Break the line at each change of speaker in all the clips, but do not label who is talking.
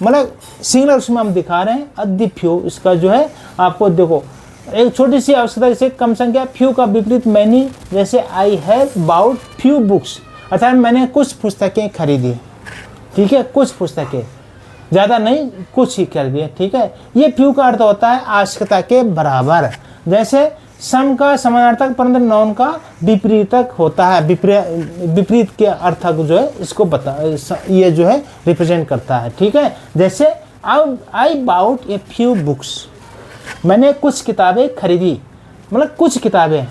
मतलब सिंगुलर उसमें हम दिखा रहे हैं। अ फ्यू इसका जो है आपको देखो एक छोटी सी आवश्यकता, जैसे कम संख्या, फ्यू का विपरीत मैनी, जैसे I have bought few books, अर्थात मैंने कुछ पुस्तकें खरीदी, ठीक है, कुछ पुस्तकें, ज़्यादा नहीं, कुछ ही खरीदी, ठीक है। ये फ्यू का अर्थ होता है आवश्यकता के बराबर। जैसे सम का समानार्थक परंतु नाउन का विपरीतक होता है, विपरीत के अर्थक जो है इसको ये जो है रिप्रेजेंट करता है, ठीक है। जैसे I bought a few books, मैंने कुछ किताबें खरीदी, मतलब कुछ किताबें,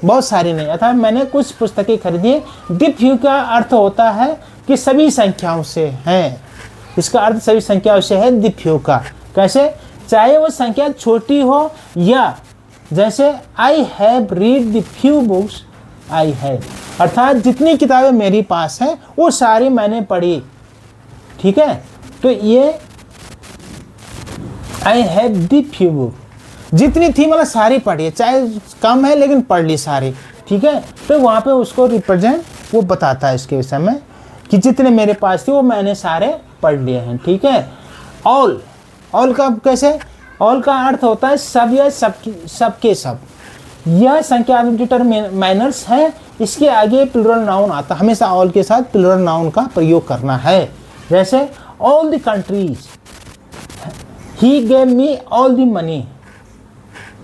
बहुत सारी नहीं, अर्थात मैंने कुछ पुस्तकें खरीदी। द फ्यू का अर्थ होता है कि सभी संख्याओं से है, इसका अर्थ सभी संख्याओं से है द फ्यू का। कैसे? चाहे वो संख्या छोटी हो या जैसे I have read the few books I have, अर्थात जितनी किताबें मेरी पास हैं वो सारी मैंने पढ़ी, ठीक है। तो ये I have the few book, जितनी थी मतलब सारी पढ़ी है, चाहे कम है लेकिन पढ़ ली सारी, ठीक है। तो वहाँ पे उसको रिप्रेजेंट वो बताता है इसके विषय में कि जितने मेरे पास थे वो मैंने सारे पढ़ लिए हैं, ठीक है। ऑल का कैसे? ऑल का अर्थ होता है सब या सबके सब। यह संख्या डिटरमाइनर्स है, इसके आगे प्लूरल नाउन आता है, हमेशा ऑल के साथ प्लूरल नाउन का प्रयोग करना है। जैसे all the countries, he gave me all the money,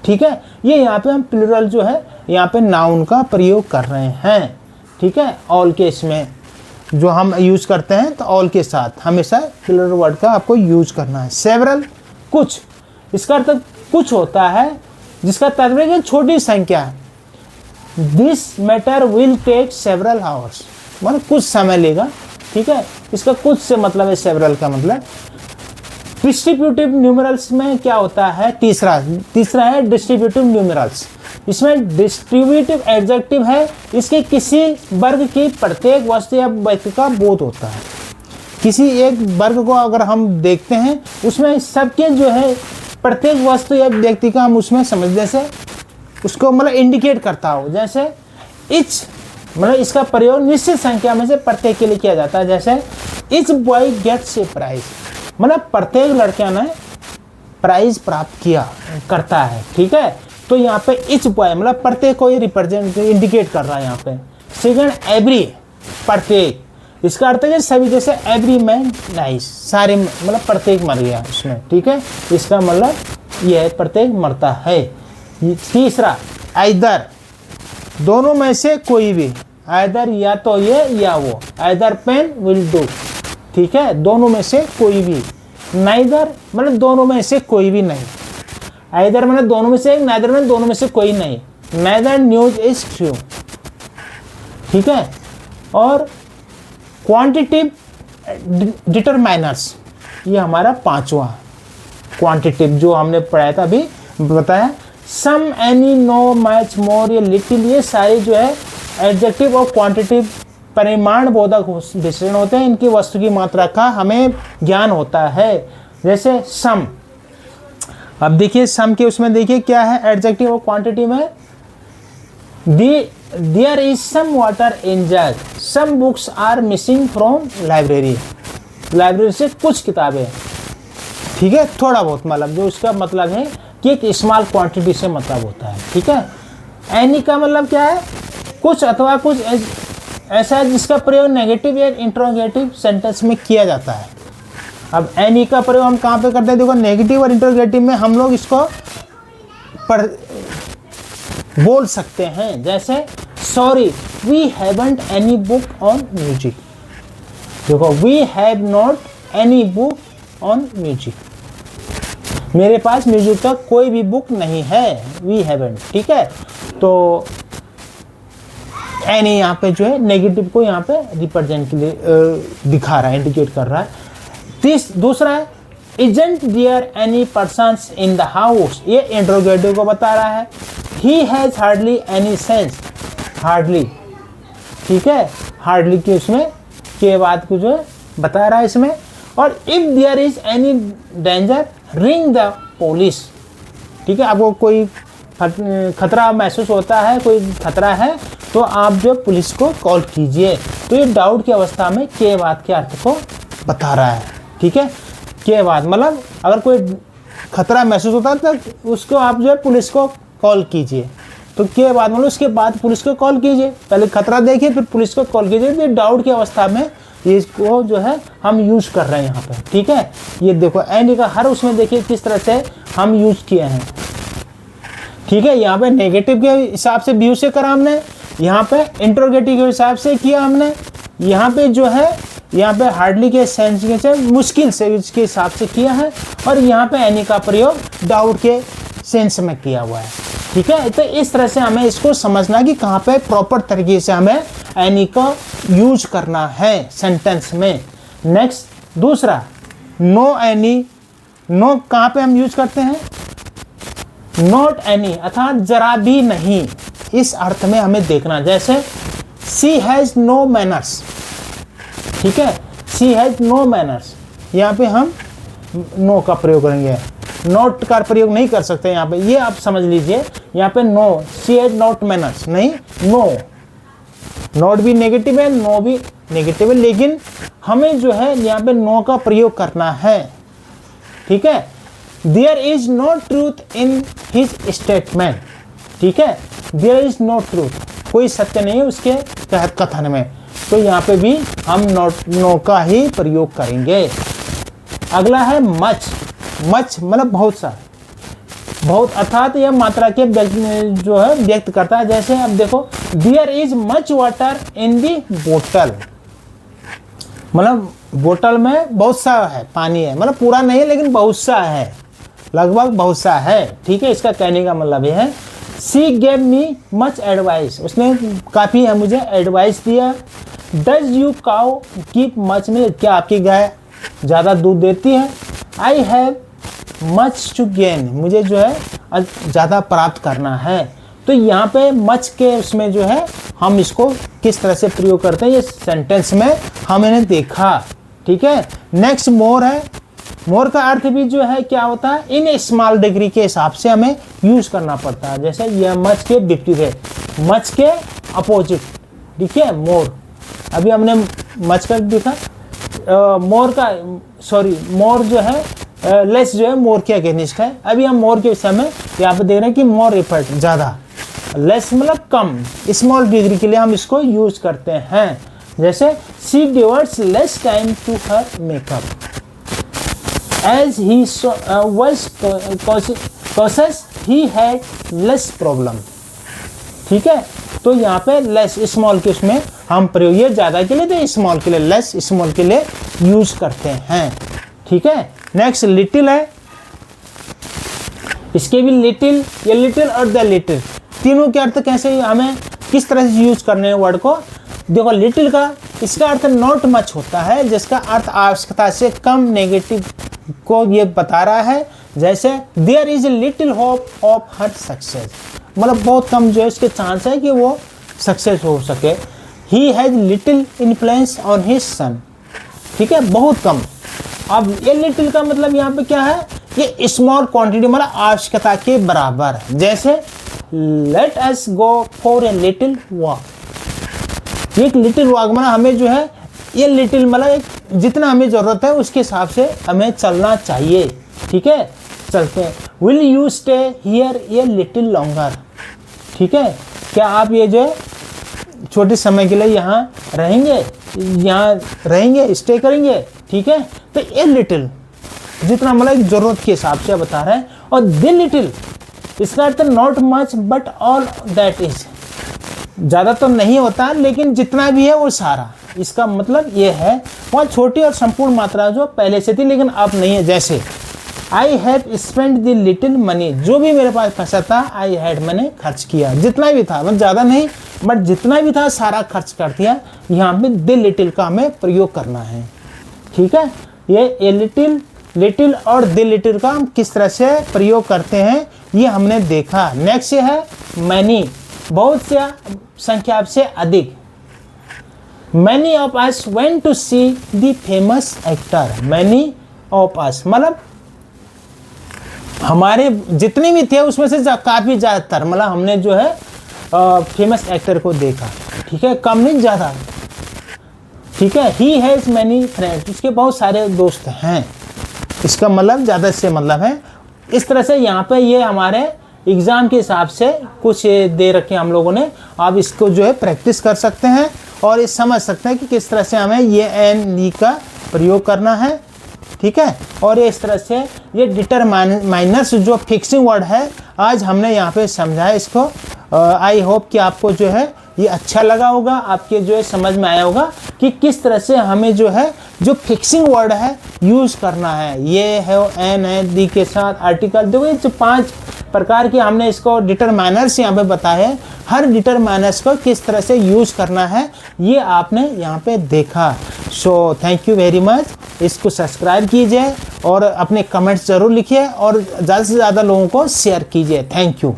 ठीक है। ये यहाँ पे हम प्लूरल जो है यहाँ पे नाउन का प्रयोग कर रहे हैं, ठीक है। ऑल के इसमें जो हम यूज करते हैं तो ऑल के साथ हमेशा प्लूरल वर्ड का आपको यूज करना है। सेवरल, कुछ, इसका अर्थ कुछ होता है जिसका तात्पर्य छोटी संख्या। This matter will take several hours, मतलब कुछ समय लेगा, ठीक है। इसका कुछ से मतलब है सेवरल का मतलब। डिस्ट्रीब्यूटिव न्यूमेरल्स में क्या होता है? तीसरा है डिस्ट्रीब्यूटिव न्यूमेरल्स। इसमें डिस्ट्रीब्यूटिव एडजेक्टिव है, इसके किसी वर्ग की प्रत्येक वस्तु या व्यक्ति का बोध होता है। किसी एक वर्ग को अगर हम देखते हैं उसमें सबके जो है प्रत्येक वस्तु या व्यक्ति का हम उसमें समझने से उसको मतलब इंडिकेट करता हो। जैसे इच, मतलब इसका प्रयोग निश्चित संख्या में से प्रत्येक के लिए किया जाता है। जैसे इच बॉय गेट्स ए प्राइज, मतलब प्रत्येक लड़का ने प्राइज प्राप्त किया करता है, ठीक है। तो यहाँ पे इच बॉय मतलब प्रत्येक को ये रिप्रेजेंट इंडिकेट कर रहा है यहाँ पे। सेकंड एवरी, प्रत्येक, इसका अर्थ है सभी, जैसे एवरी मैन नाइस, सारे मतलब प्रत्येक मर गया उसमें, ठीक है। इसका मतलब यह है प्रत्येक मरता है। तीसरा आइदर, दोनों में से कोई भी, आइदर या तो ये या वो, आइदर पेन विल डू, ठीक है, दोनों में से कोई भी। नाइदर मतलब दोनों में से कोई भी नहीं, आइदर मतलब दोनों में से एक, नाइदर मतलब दोनों में से कोई नहीं। नाइदर न्यूज इज ट्रू, ठीक है। और क्वांटिटिव डिटरमाइनर्स, ये हमारा पांचवा क्वांटिटिव जो हमने पढ़ाया था अभी बताया। सम, एनी, नो, मच, मोर, ये लिटिल, ये सारे जो है एडजेक्टिव और क्वांटिटिव परिमाण बोधक विशेषण होते हैं, इनकी वस्तु की मात्रा का हमें ज्ञान होता है। जैसे सम, अब देखिए सम के उसमें देखिए क्या है एडजेक्टिव और क्वांटिटिव है। There is some water in jug, some books are missing from library, library से कुछ किताबें, ठीक है, थोड़ा बहुत, मतलब जो उसका मतलब है कि एक स्मॉल क्वांटिटी से मतलब होता है, ठीक है। एनी का मतलब क्या है? कुछ अथवा कुछ ऐसा है जिसका प्रयोग नेगेटिव या इंट्रोगेटिव सेंटेंस में किया जाता है। अब एनी का प्रयोग हम कहाँ पे करते हैं? देखो नेगेटिव और इंट्रोगेटिव में हम लोग इसको बोल सकते हैं। जैसे sorry we haven't any book on music, देखो we have not any book on music, मेरे पास म्यूजिक का कोई भी बुक नहीं है, वी हैवंट, ठीक है। तो एनी यहाँ पे जो है नेगेटिव को यहाँ पे रिप्रेजेंट के लिए दिखा रहा है, इंडिकेट कर रहा है। दूसरा है isn't there any persons in the house, ये इंट्रोगेटिव को बता रहा है। He has hardly any sense, hardly, ठीक है, हार्डली के उसमें के बाद को जो है बता रहा है इसमें। और if there is any danger ring the police, ठीक है, आपको कोई खतरा महसूस होता है, कोई खतरा है तो आप जो पुलिस को कॉल कीजिए। तो ये डाउट की अवस्था में के बाद के अर्थ को बता रहा है, ठीक है। के बाद, मतलब अगर कोई खतरा महसूस होता है तो उसको आप जो है पुलिस को कॉल कीजिए। तो के बाद मतलब उसके बाद पुलिस को कॉल कीजिए, पहले खतरा देखिए फिर पुलिस को कॉल कीजिए। तो डाउट की अवस्था में इसको जो है हम यूज कर रहे हैं यहाँ पे, ठीक है। ये देखो एंड का हर उसमें देखिए किस तरह से हम यूज किए हैं, ठीक है। यहाँ पे नेगेटिव के हिसाब से व्यू से करा हमने, यहाँ पे इंट्रोगेटिव के हिसाब से किया हमने, यहाँ पे जो है यहाँ पे हार्डली के सेंस के मुश्किल से इसके हिसाब से किया है, और यहाँ पे एनी का प्रयोग डाउट के सेंस में किया हुआ है, ठीक है। तो इस तरह से हमें इसको समझना कि कहाँ पे प्रॉपर तरीके से हमें एनी का यूज करना है सेंटेंस में। नेक्स्ट दूसरा, नो एनी। नो कहाँ पे हम यूज करते हैं? नॉट एनी अर्थात जरा भी नहीं, इस अर्थ में हमें देखना। जैसे शी हैज नो मैनर्स, ठीक है, शी हैज नो मैनर्स, यहाँ पे हम नो का प्रयोग करेंगे, नॉट का प्रयोग नहीं कर सकते यहाँ पे, ये आप समझ लीजिए। यहाँ पे no, she has not manners नहीं, नो। नॉट भी नेगेटिव है, नो भी नेगेटिव है, लेकिन हमें जो है यहाँ पे नो का प्रयोग करना है, ठीक है। There is no truth in his statement, ठीक है, देयर इज नो ट्रूथ, कोई सत्य नहीं है उसके कथन में, तो यहाँ पे भी हम नो का ही प्रयोग करेंगे। अगला है मच। मच मतलब बहुत सा, बहुत अर्थात यह मात्रा के जो है व्यक्त करता है। जैसे अब देखो, there is much water in the बोतल, मतलब बोतल में बहुत सा है पानी है, मतलब पूरा नहीं है लेकिन बहुत सा है, लगभग बहुत सा है, ठीक है। इसका कहने का मतलब यह है, she gave me much advice, उसने काफ़ी है मुझे एडवाइस दिया। Does you cow keep much milk, क्या आपकी गाय ज़्यादा दूध देती है? I have much to gain, मुझे जो है ज़्यादा प्राप्त करना है। तो यहाँ पे मच के उसमें जो है हम इसको किस तरह से प्रयोग करते हैं, ये सेंटेंस में हमने देखा, ठीक है। नेक्स्ट मोर है। मोर का अर्थ भी जो है क्या होता है, इन स्मॉल डिग्री के हिसाब से हमें यूज करना पड़ता है। जैसे यह मच के विपरीत है, मच के अपोजिट, ठीक है, मोर। अभी हमने मच का देखा, मोर का, सॉरी, मोर जो है लेस जो है मोर के अगेंस्ट है। अभी हम मोर के विषय में यहाँ पे देख रहे हैं कि मोर एफर्ट, ज़्यादा, लेस मतलब कम, स्मॉल डिग्री के लिए हम इसको यूज करते हैं। जैसे she devotes less time to her makeup as he was cautious he had less problem, ठीक है। तो यहाँ पे लेस स्मॉल के उसमें हम प्रयोग, ये ज़्यादा के लिए तो स्मॉल के लिए, लेस स्मॉल के लिए यूज करते हैं, ठीक है। नेक्स्ट लिटिल है। इसके भी लिटिल, ये लिटिल और द लिटिल, तीनों के अर्थ कैसे हमें किस तरह से यूज करने हैं वर्ड को। देखो लिटिल का, इसका अर्थ नॉट मच होता है, जिसका अर्थ आवश्यकता से कम, नेगेटिव को ये बता रहा है। जैसे there is little hope of her success, मतलब बहुत कम जो है इसके चांस है कि वो सक्सेस हो सके। He has little influence on his son, ठीक है, बहुत कम। अब ये लिटिल का मतलब यहाँ पे क्या है, ये स्मॉल क्वांटिटी, मतलब आवश्यकता के बराबर। जैसे let us go for a little walk, एक लिटिल वॉक मतलब हमें जो है ये लिटिल मतलब जितना हमें ज़रूरत है उसके हिसाब से हमें चलना चाहिए, ठीक है, चलते हैं। Will you stay here a little longer, ठीक है, क्या आप ये जो है छोटे समय के लिए यहाँ रहेंगे, स्टे करेंगे, ठीक है। तो ये लिटिल जितना मतलब ज़रूरत के हिसाब से बता रहे हैं। और द लिटिल, इसका अर्थ not much but all that is, ज़्यादा तो नहीं होता लेकिन जितना भी है वो सारा, इसका मतलब ये है। वहाँ छोटी और संपूर्ण मात्रा जो पहले से थी लेकिन अब नहीं है। जैसे I have spend the little money, जो भी मेरे पास पैसा था आई हैड, मैंने खर्च किया, जितना भी था, मतलब ज़्यादा नहीं बट जितना भी था सारा खर्च कर दिया। यहाँ पे द लिटिल का हमें प्रयोग करना है, ठीक है। ये ए लिटिल और द लिटिल का हम किस तरह से प्रयोग करते हैं ये हमने देखा। नेक्स्ट है मैनी, बहुत से संख्या से अधिक। Many of us went to see the famous actor, many of us मतलब हमारे जितने भी थे उसमें से काफ़ी ज़्यादातर, मतलब हमने जो है फेमस एक्टर को देखा, ठीक है, कम नहीं ज़्यादा, ठीक है। ही हैज़ मैनी फ्रेंड्स, उसके बहुत सारे दोस्त हैं, इसका मतलब ज़्यादा से मतलब है। इस तरह से यहाँ पे ये हमारे एग्ज़ाम के हिसाब से कुछ दे रखे हैं हम लोगों ने। आप इसको जो है प्रैक्टिस कर सकते हैं और ये समझ सकते हैं कि किस तरह से हमें ये एन ली का प्रयोग करना है, ठीक है। और ये इस तरह से ये डिटरमाइनर्स जो फिक्सिंग वर्ड है आज हमने यहाँ पे समझा है इसको। आई होप कि आपको जो है ये अच्छा लगा होगा, आपके जो है समझ में आया होगा कि किस तरह से हमें जो है जो फिक्सिंग वर्ड है यूज़ करना है। ये है एन है दी के साथ आर्टिकल। देखो ये जो 5 प्रकार के हमने इसको डिटरमाइनर्स यहाँ पे बताए हैं, हर डिटरमाइनर्स को किस तरह से यूज़ करना है ये आपने यहाँ पे देखा। So thank you very much. इसको सब्सक्राइब कीजिए और अपने कमेंट्स ज़रूर लिखिए और ज़्यादा से ज़्यादा लोगों को शेयर कीजिए। Thank you.